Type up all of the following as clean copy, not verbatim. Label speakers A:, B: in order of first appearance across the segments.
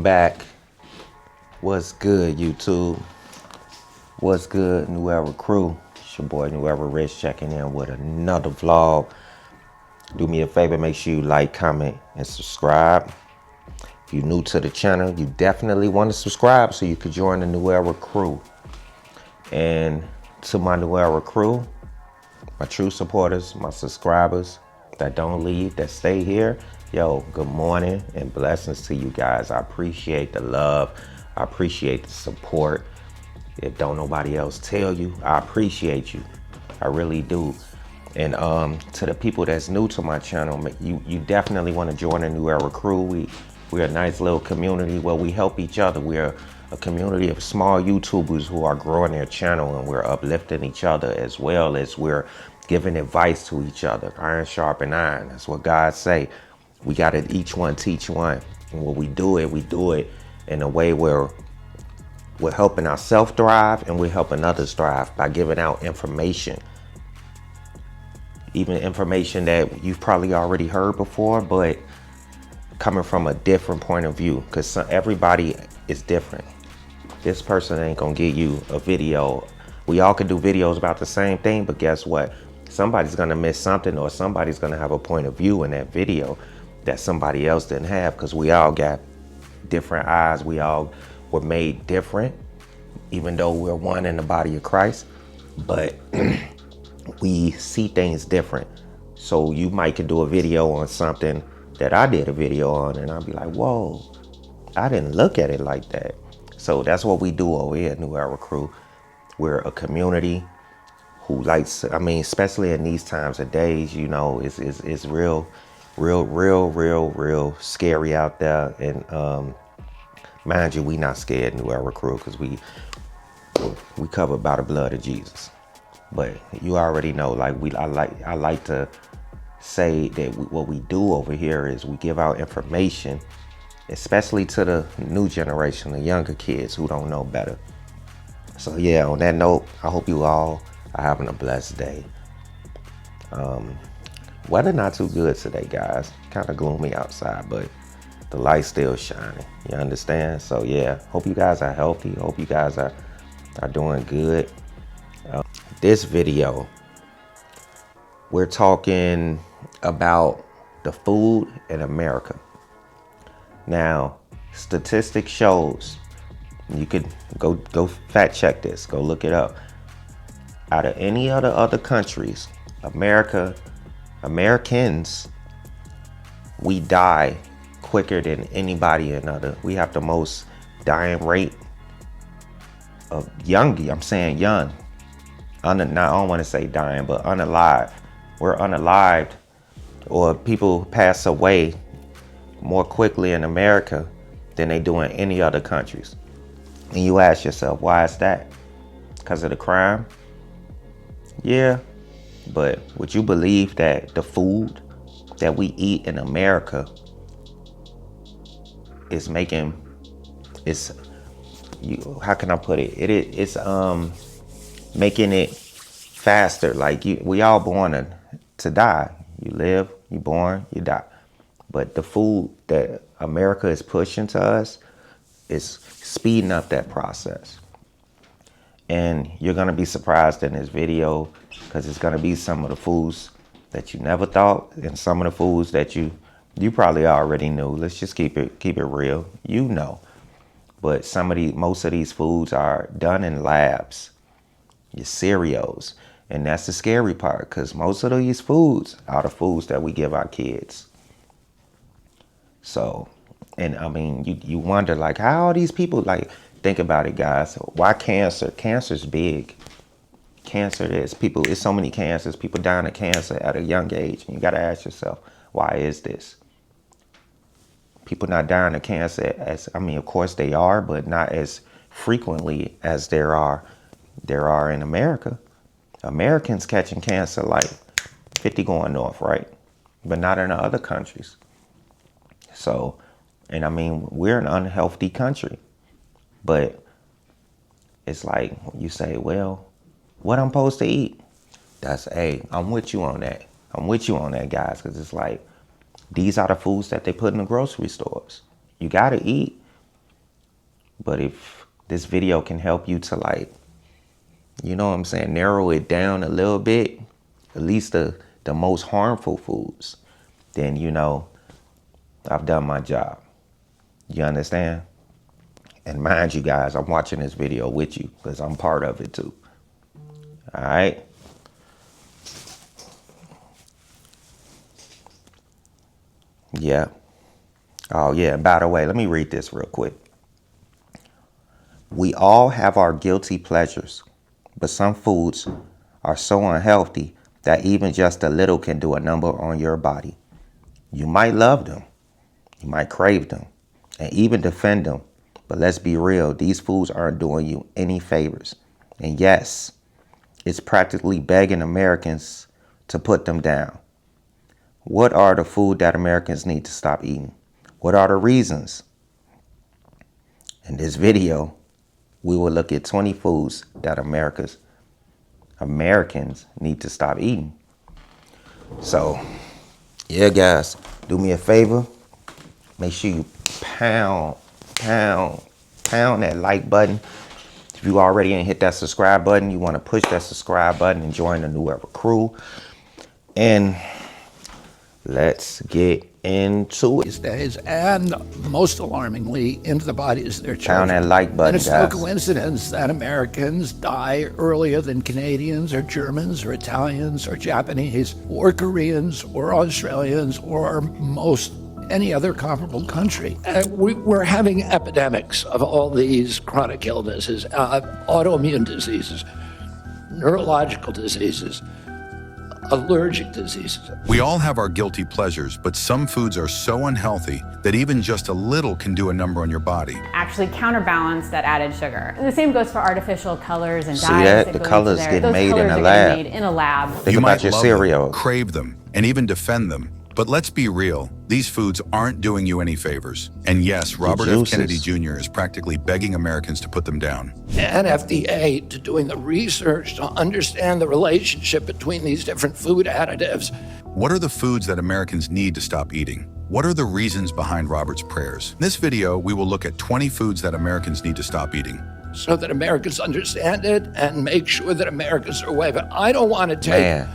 A: back. What's good, YouTube? What's good, New Era crew? It's your boy New Era Rich checking in with another vlog. Do me a favor, make sure you like, comment, and subscribe. If you're new to the channel, you definitely want to subscribe so you can join the New Era crew. And to my New Era crew, my true supporters, my subscribers that don't leave, that stay here, yo, good morning and blessings to you guys. I appreciate the love. I appreciate the support. If don't nobody else tell you, I appreciate you. I really do. And to the people that's new to my channel, you definitely want to join the New Era crew. We're a nice little community where we help each other. We're a community of small YouTubers who are growing their channel, and we're uplifting each other as well as we're giving advice to each other. Iron sharpen iron. That's what God say. We got to each one teach one. And when we do it in a way where we're helping ourselves thrive and we're helping others thrive by giving out information. Even information that you've probably already heard before, but coming from a different point of view, because everybody is different. This person ain't gonna give you a video. We all can do videos about the same thing, but guess what? Somebody's gonna miss something, or somebody's gonna have a point of view in that video that somebody else didn't have, because we all got different eyes. We all were made different, even though we're one in the body of Christ, but we see things different. So you might could do a video on something that I did a video on, and I'll be like, whoa, I didn't look at it like that. So that's what we do over here at New Era Crew. We're a community who likes, I mean, especially in these times of days, you know, it's real scary out there. And mind you, we not scared, New Era Crew, because we covered by the blood of Jesus. But you already know, like I like to say that what we do over here is we give out information, especially to the new generation, the younger kids who don't know better. So yeah, on that note, I hope you all are having a blessed day. Weather not too good today, guys. Kind of gloomy outside, but the light's still shining. You understand? So yeah, hope you guys are healthy. Hope you guys are doing good. This video, we're talking about the food in America. Now, statistics shows, you could go fact check this, go look it up. Out of any other countries, Americans, we die quicker than anybody in other. We have the most dying rate of young. I'm saying young. I don't want to say dying, but unalive. We're unalived, or people pass away more quickly in America than they do in any other countries. And you ask yourself, why is that? Because of the crime? Yeah, but would you believe that the food that we eat in America is how can I put it? It's making it faster. Like we all born to die. You live, you born, you die. But the food that America is pushing to us is speeding up that process. And you're gonna be surprised in this video, because it's gonna be some of the foods that you never thought, and some of the foods that you probably already knew. Let's just keep it real. You know. But most of these foods are done in labs. Your cereals. And that's the scary part, because most of these foods are the foods that we give our kids. So, and I mean, you wonder, like, how are these people, like, think about it, guys. Why cancer? Cancer's big. Cancer is, it's so many cancers. People dying of cancer at a young age. And you got to ask yourself, why is this? People not dying of cancer of course they are, but not as frequently as there are in America. Americans catching cancer like 50 going north, right? But not in the other countries. So, and I mean, we're an unhealthy country, but it's like you say, well, what I'm supposed to eat? I'm with you on that. I'm with you on that, guys, because it's like, these are the foods that they put in the grocery stores. You got to eat But if this video can help you to, like, you know what I'm saying, narrow it down a little bit, at least the most harmful foods, then, you know, I've done my job. You understand? And mind you guys, I'm watching this video with you because I'm part of it too. All right? Yeah. Oh, yeah. And by the way, let me read this real quick. We all have our guilty pleasures, but some foods are so unhealthy that even just a little can do a number on your body. You might love them, you might crave them, and even defend them. But let's be real, these foods aren't doing you any favors. And yes, it's practically begging Americans to put them down. What are the food that Americans need to stop eating? What are the reasons? In this video, we will look at 20 foods that Americans need to stop eating. So, yeah, guys, do me a favor. Make sure you pound that like button. If you already ain't hit that subscribe button, you want to push that subscribe button and join the New Era crew. And let's get into it.
B: These days, and most alarmingly, into the bodies of their children.
A: Pound that like button,
B: and it's
A: guys.
B: no coincidence that Americans die earlier than Canadians or Germans or Italians or Japanese or Koreans or Australians or most any other comparable country. We're having epidemics of all these chronic illnesses, autoimmune diseases, neurological diseases, allergic diseases.
C: We all have our guilty pleasures, but some foods are so unhealthy that even just a little can do a number on your body.
D: Actually counterbalance that added sugar. And the same goes for artificial colors and
A: See
D: dyes.
A: that? The colors get made in a
D: Those colors are
A: lab.
D: getting made in a lab.
A: Think
C: You
A: about
C: might
A: your
C: love
A: cereal.
C: them, crave them, and even defend them. But let's be real, these foods aren't doing you any favors. And yes, Robert F. Kennedy Jr. is practically begging Americans to put them down.
B: And FDA to doing the research to understand the relationship between these different food additives.
C: What are the foods that Americans need to stop eating? What are the reasons behind Robert's prayers? In this video, we will look at 20 foods that Americans need to stop eating.
B: So that Americans understand it and make sure that Americans are aware of it. I don't want to take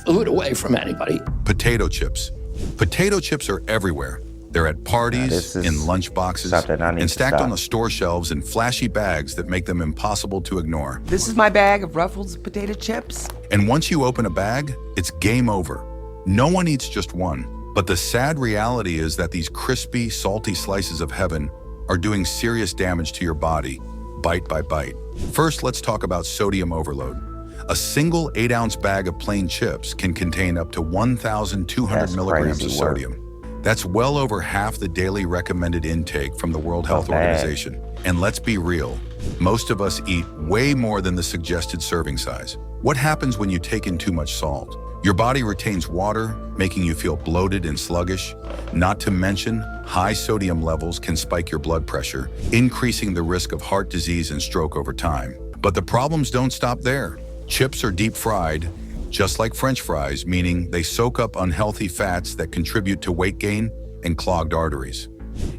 B: food away from anybody.
C: Potato chips. Potato chips are everywhere. They're at parties, in lunch boxes, and stacked on the store shelves in flashy bags that make them impossible to ignore.
E: This is my bag of Ruffles potato chips.
C: And once you open a bag, it's game over. No one eats just one. But the sad reality is that these crispy, salty slices of heaven are doing serious damage to your body, bite by bite. First, let's talk about sodium overload. A single 8-ounce bag of plain chips can contain up to 1,200 milligrams of sodium. That's well over half the daily recommended intake from the World Health Organization. And let's be real, most of us eat way more than the suggested serving size. What happens when you take in too much salt? Your body retains water, making you feel bloated and sluggish. Not to mention, high sodium levels can spike your blood pressure, increasing the risk of heart disease and stroke over time. But the problems don't stop there. Chips are deep fried, just like French fries, meaning they soak up unhealthy fats that contribute to weight gain and clogged arteries.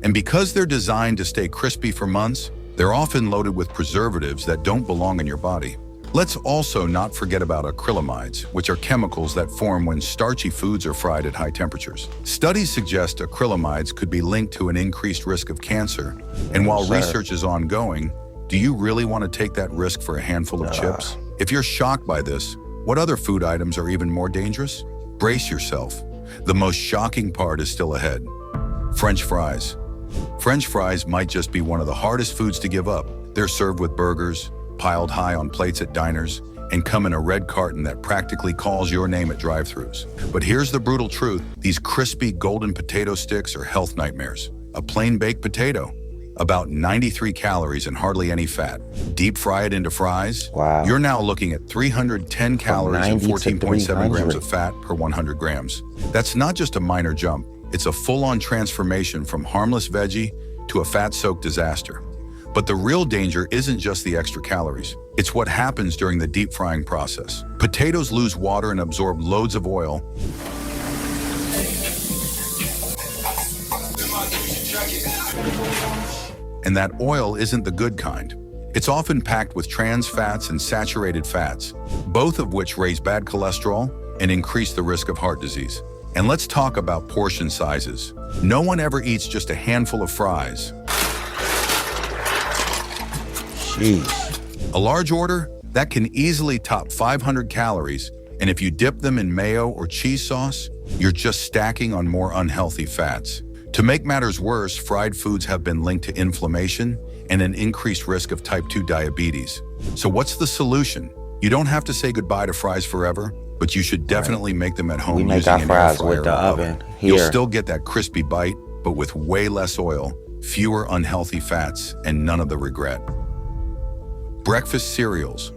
C: And because they're designed to stay crispy for months, they're often loaded with preservatives that don't belong in your body. Let's also not forget about acrylamides, which are chemicals that form when starchy foods are fried at high temperatures. Studies suggest acrylamides could be linked to an increased risk of cancer. And while research is ongoing, do you really want to take that risk for a handful of chips? If you're shocked by this, what other food items are even more dangerous? Brace yourself. The most shocking part is still ahead. French fries. French fries might just be one of the hardest foods to give up. They're served with burgers, piled high on plates at diners, and come in a red carton that practically calls your name at drive-thrus. But here's the brutal truth. These crispy golden potato sticks are health nightmares. A plain baked potato, about 93 calories and hardly any fat. Deep fry it into fries.
A: Wow.
C: You're now looking at 310 calories and 14.7 grams of fat per 100 grams. That's not just a minor jump. It's a full-on transformation from harmless veggie to a fat-soaked disaster. But the real danger isn't just the extra calories. It's what happens during the deep frying process. Potatoes lose water and absorb loads of oil. And that oil isn't the good kind. It's often packed with trans fats and saturated fats, both of which raise bad cholesterol and increase the risk of heart disease. And let's talk about portion sizes. No one ever eats just a handful of fries.
A: Jeez.
C: A large order, that can easily top 500 calories, and if you dip them in mayo or cheese sauce, you're just stacking on more unhealthy fats. To make matters worse, fried foods have been linked to inflammation and an increased risk of type 2 diabetes. So what's the solution? You don't have to say goodbye to fries forever, but you should definitely make them at home
A: We make
C: using
A: our
C: an air
A: fries
C: fryer
A: with the
C: or
A: oven
C: You'll
A: here.
C: still get that crispy bite, but with way less oil, fewer unhealthy fats, and none of the regret. Breakfast cereals.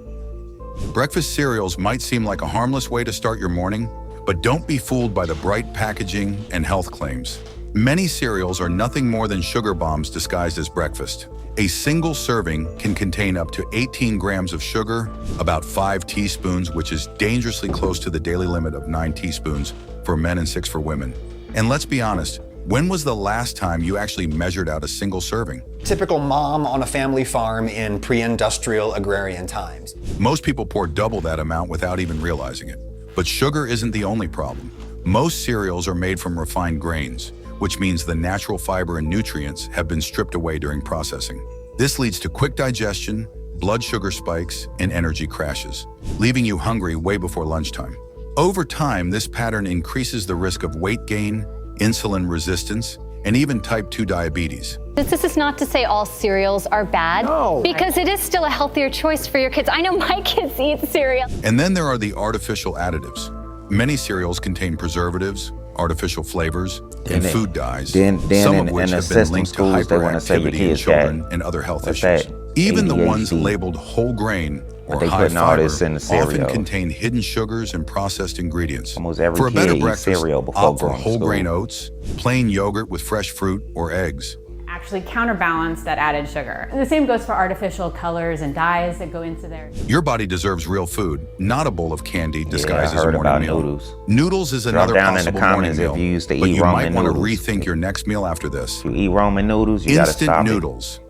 C: Breakfast cereals might seem like a harmless way to start your morning, but don't be fooled by the bright packaging and health claims. Many cereals are nothing more than sugar bombs disguised as breakfast. A single serving can contain up to 18 grams of sugar, about 5 teaspoons, which is dangerously close to the daily limit of 9 teaspoons for men and 6 for women. And let's be honest, when was the last time you actually measured out a single serving?
F: Typical mom on a family farm in pre-industrial agrarian times.
C: Most people pour double that amount without even realizing it. But sugar isn't the only problem. Most cereals are made from refined grains, which means the natural fiber and nutrients have been stripped away during processing. This leads to quick digestion, blood sugar spikes, and energy crashes, leaving you hungry way before lunchtime. Over time, this pattern increases the risk of weight gain, insulin resistance, and even type 2 diabetes.
G: This is not to say all cereals are bad, because it is still a healthier choice for your kids. I know my kids eat cereal.
C: And then there are the artificial additives. Many cereals contain preservatives, artificial flavors, and food dyes, some of which have been linked to hyperactivity in children and other health issues. Even the ones labeled whole grain or high fiber often contain hidden sugars and processed ingredients. For a better breakfast, opt for whole grain oats, plain yogurt with fresh fruit or eggs.
D: Actually counterbalance that added sugar. And the same goes for artificial colors and dyes that go into there.
C: Your body deserves real food, not a bowl of candy disguised as a morning meal.
A: Noodles.
C: Noodles is another possible morning meal,
A: if you used to
C: but
A: eat
C: you might
A: ramen
C: want to
A: noodles.
C: rethink your next meal after this.
A: You eat ramen noodles, you gotta stop
C: Instant noodles.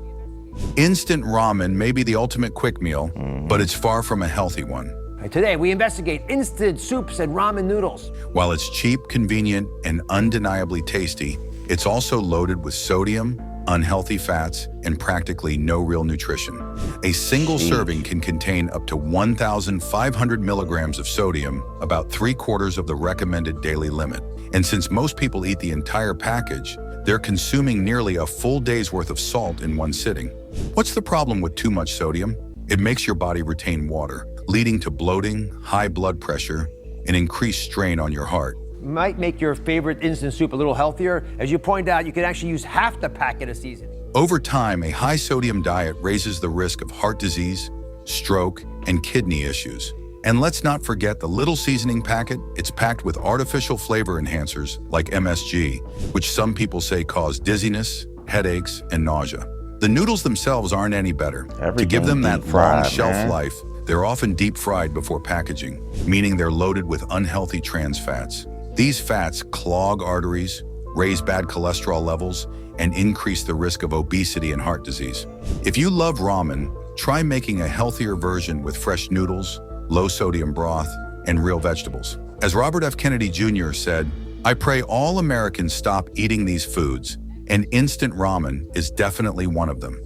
C: Instant ramen may be the ultimate quick meal, but it's far from a healthy one.
H: Today, we investigate instant soups and ramen noodles.
C: While it's cheap, convenient, and undeniably tasty, it's also loaded with sodium, unhealthy fats, and practically no real nutrition. A single serving can contain up to 1,500 milligrams of sodium, about 3/4 of the recommended daily limit. And since most people eat the entire package, they're consuming nearly a full day's worth of salt in one sitting. What's the problem with too much sodium? It makes your body retain water, leading to bloating, high blood pressure, and increased strain on your heart.
H: Might make your favorite instant soup a little healthier. As you point out, you can actually use half the packet of seasoning.
C: Over time, a high sodium diet raises the risk of heart disease, stroke, and kidney issues. And let's not forget the little seasoning packet. It's packed with artificial flavor enhancers like MSG, which some people say cause dizziness, headaches, and nausea. The noodles themselves aren't any better. To give them that long shelf life, they're often deep fried before packaging, meaning they're loaded with unhealthy trans fats. These fats clog arteries, raise bad cholesterol levels, and increase the risk of obesity and heart disease. If you love ramen, try making a healthier version with fresh noodles, low-sodium broth, and real vegetables. As Robert F. Kennedy Jr. said, "I pray all Americans stop eating these foods, and instant ramen is definitely one of them."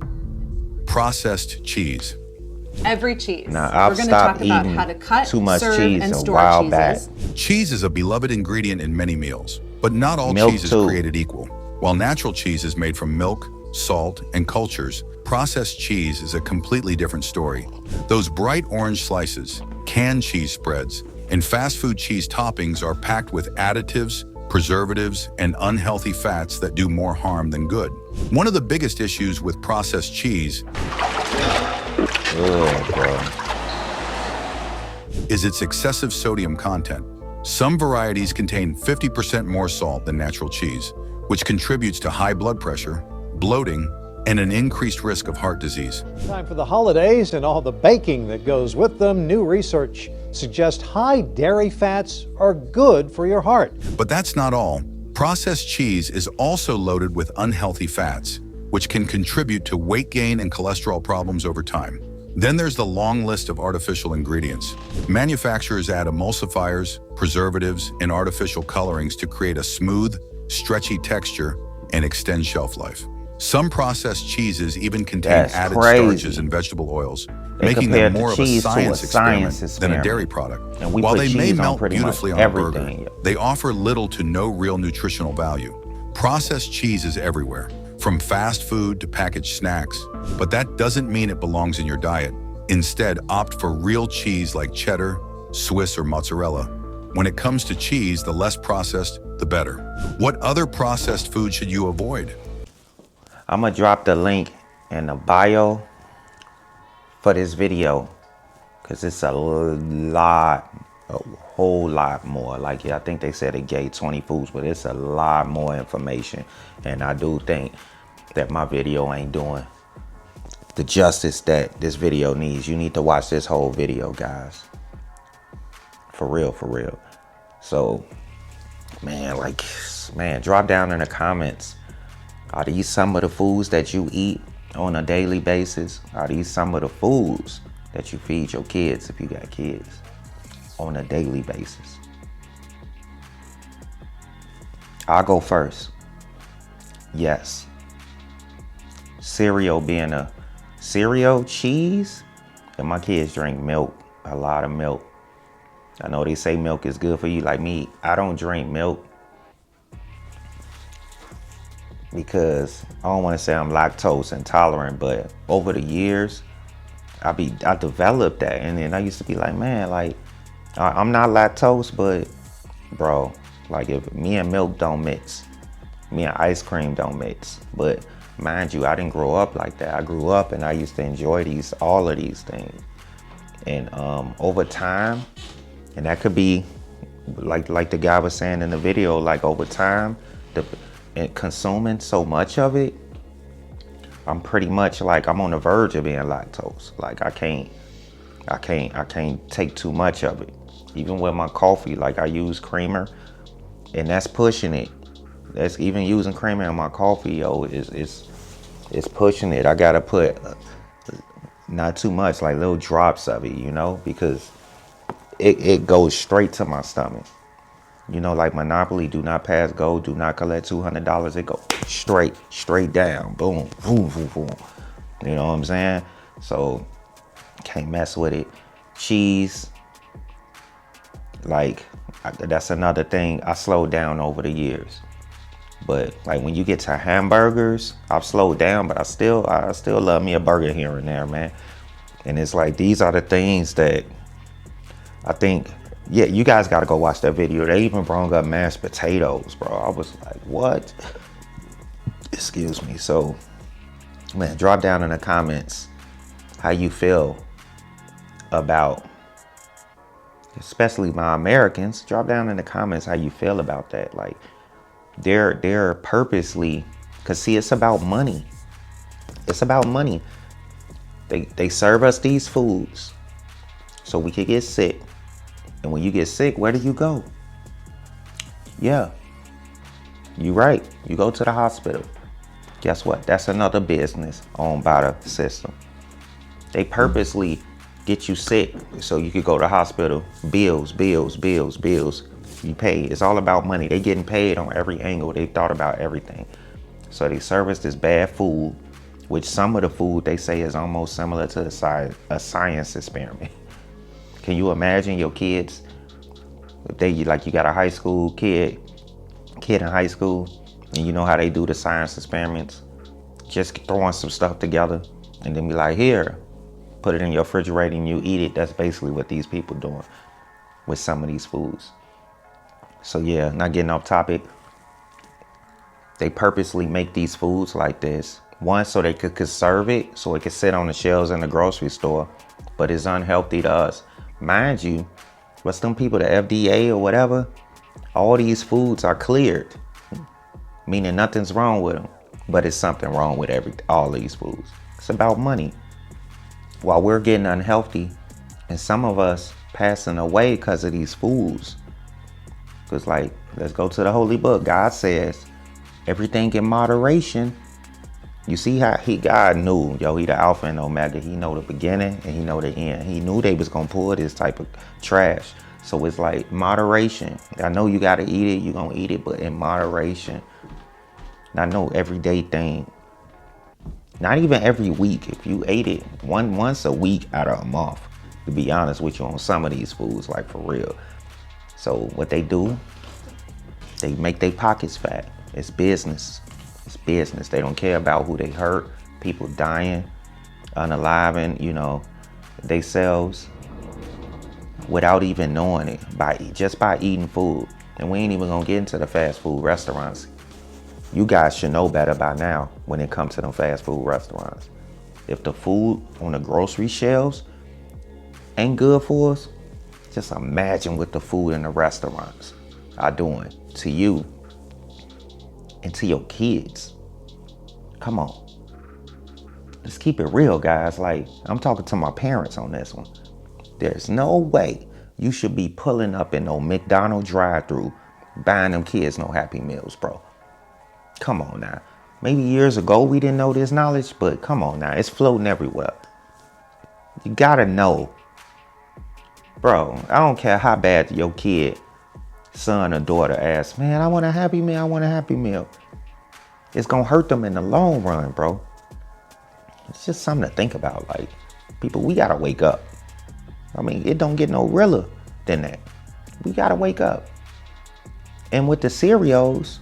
C: Processed cheese.
I: Every cheese.
A: Now,
I: We're
A: I've
I: going to talk
A: stopped
I: about
A: eating
I: how to cut,
A: too much
I: serve,
A: cheese
I: and
A: a
I: store
A: while
I: cheeses.
A: back.
C: Cheese is a beloved ingredient in many meals, but not all
A: Milk
C: cheese is
A: too.
C: created equal. While natural cheese is made from milk, salt, and cultures, processed cheese is a completely different story. Those bright orange slices, canned cheese spreads, and fast food cheese toppings are packed with additives, preservatives, and unhealthy fats that do more harm than good. One of the biggest issues with processed cheese is its excessive sodium content. Some varieties contain 50% more salt than natural cheese, which contributes to high blood pressure, bloating, and an increased risk of heart disease.
J: Time for the holidays and all the baking that goes with them. New research suggests high dairy fats are good for your heart.
C: But that's not all. Processed cheese is also loaded with unhealthy fats, which can contribute to weight gain and cholesterol problems over time. Then there's the long list of artificial ingredients. Manufacturers add emulsifiers, preservatives, and artificial colorings to create a smooth, stretchy texture and extend shelf life. Some processed cheeses even contain
A: That's
C: added
A: crazy.
C: starches and vegetable oils,
A: They
C: making
A: compared
C: them more
A: the
C: of a
A: cheese to a
C: science
A: science
C: experiment than a dairy
A: experiment.
C: product.
A: And we
C: While
A: put
C: they may
A: cheese on
C: melt
A: pretty much
C: beautifully on a burger,
A: everything.
C: they offer little to no real nutritional value. Processed cheese is everywhere, from fast food to packaged snacks, but that doesn't mean it belongs in your diet. Instead, opt for real cheese like cheddar, Swiss, or mozzarella. When it comes to cheese, the less processed, the better. What other processed food should you avoid?
A: I'm gonna drop the link in the bio for this video, because it's a whole lot more. Like, I think they said it gave 20 foods, but it's a lot more information. And I do think that my video ain't doing the justice that this video needs. You need to watch this whole video, guys. For real, for real. So, man, drop down in the comments. Are these some of the foods that you eat on a daily basis? Are these some of the foods that you feed your kids if you got kids on a daily basis? I'll go first. Yes. Cereal being a cereal, cheese, and my kids drink milk, a lot of milk. I know they say milk is good for you. Like me, I don't drink milk because I don't want to say I'm lactose intolerant, but over the years, I developed that. And then I used to be like, man, like, I'm not lactose, but bro, like, if me and milk don't mix, me and ice cream don't mix. But mind you, I didn't grow up like that. I grew up and I used to enjoy all of these things. And over time, and that could be like the guy was saying in the video, like over time, and consuming so much of it, I'm pretty much like, I'm on the verge of being lactose. Like, I can't take too much of it. Even with my coffee, like, I use creamer, and that's pushing it. That's even using creamer in my coffee, yo, is pushing it. I gotta put not too much, like little drops of it, you know, because it goes straight to my stomach. You know, like Monopoly, do not pass go, do not collect $200. It go straight down, boom, boom, boom, boom. You know what I'm saying? So can't mess with it. Cheese, like, that's another thing I slowed down over the years. But like, when you get to hamburgers, I've slowed down, but I still love me a burger here and there, man. And it's like, these are the things that I think, yeah, you guys got to go watch that video. They even brought up mashed potatoes, bro. I was like, what? Excuse me. So, man, drop down in the comments how you feel about, especially my Americans, drop down in the comments how you feel about that. Like, they're purposely, because see, it's about money. It's about money. They serve us these foods so we could get sick. And when you get sick, where do you go? Yeah, you're right. You go to the hospital. Guess what? That's another business owned by the system. They purposely get you sick so you could go to the hospital. Bills, bills, bills, bills. You pay. It's all about money. They getting paid on every angle. They thought about everything. So they service this bad food, which some of the food they say is almost similar to a science experiment. Can you imagine your kids, if they, like, you got a high school kid in high school, and you know how they do the science experiments, just throwing some stuff together and then be like, here, put it in your refrigerator and you eat it. That's basically what these people doing with some of these foods. So yeah, not getting off topic. They purposely make these foods like this. One, so they could conserve it, so it could sit on the shelves in the grocery store, but it's unhealthy to us. Mind you, what's them people, the FDA or whatever, all these foods are cleared, meaning nothing's wrong with them, but it's something wrong with all these foods. It's about money. While we're getting unhealthy, and some of us passing away because of these foods. Because, like, let's go to the holy book. God says everything in moderation You see how God knew, yo, he the Alpha and Omega. He know the beginning and he know the end. He knew they was gonna pull this type of trash. So it's like moderation. I know you gotta eat it, you gonna eat it, but in moderation. Not no everyday thing. Not even every week. If you ate it once a week out of a month, to be honest with you, on some of these foods, like for real. So what they do, they make their pockets fat. It's business. It's business. They don't care about who they hurt, people dying, unaliving, you know, themselves without even knowing it, just by eating food. And we ain't even gonna get into the fast food restaurants. You guys should know better by now when it comes to them fast food restaurants. If the food on the grocery shelves ain't good for us, just imagine what the food in the restaurants are doing to you and to your kids. Come on. Let's keep it real, guys. Like, I'm talking to my parents on this one. There's no way you should be pulling up in no McDonald's drive-thru buying them kids no Happy Meals, bro. Come on now. Maybe years ago we didn't know this knowledge, but come on now. It's floating everywhere. You gotta know. Bro, I don't care how bad your kid, son or daughter asks, man, I want a Happy Meal, I want a Happy Meal. It's gonna hurt them in the long run, bro. It's just something to think about. Like, people, we gotta wake up. I mean, it don't get no realer than that. We gotta wake up. And with the cereals,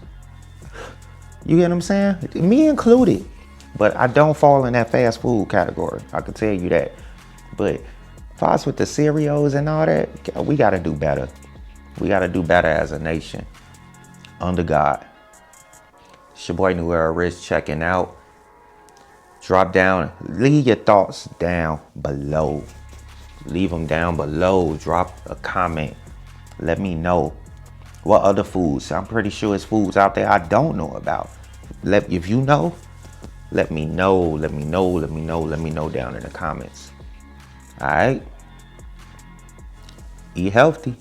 A: you get what I'm saying? Me included. But I don't fall in that fast food category. I can tell you that. But as far as with the cereals and all that, we gotta do better. We gotta do better as a nation. Under God. It's your boy New Era Rich checking out. Drop down. Leave your thoughts down below. Leave them down below. Drop a comment. Let me know. What other foods? I'm pretty sure there's foods out there I don't know about. If you know, let me know. Let me know. Let me know. Let me know down in the comments. All right. Eat healthy.